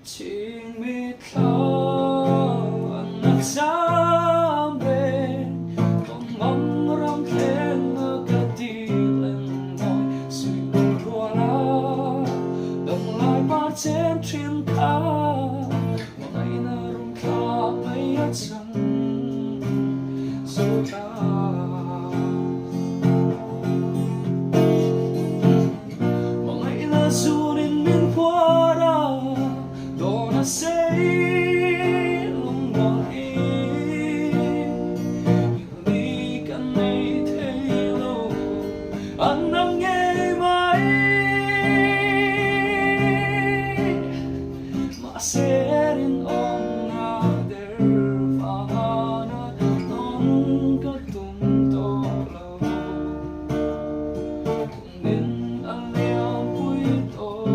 Ching mi thao nặc sam bên con mong rong khen mơ cả đi lần ngồi suy nghĩ qua lá đồng lại ba trên trên ta một ngày na rung khá mấy chân dấu ta một ngày na dù đến miền qua ra đó là say lòng mỏi như đi căn này thấy lâu anh đang nghe mãi mà sẽ đến ôm na der và na non có tung to lâu cùng đến anh leo cuối tô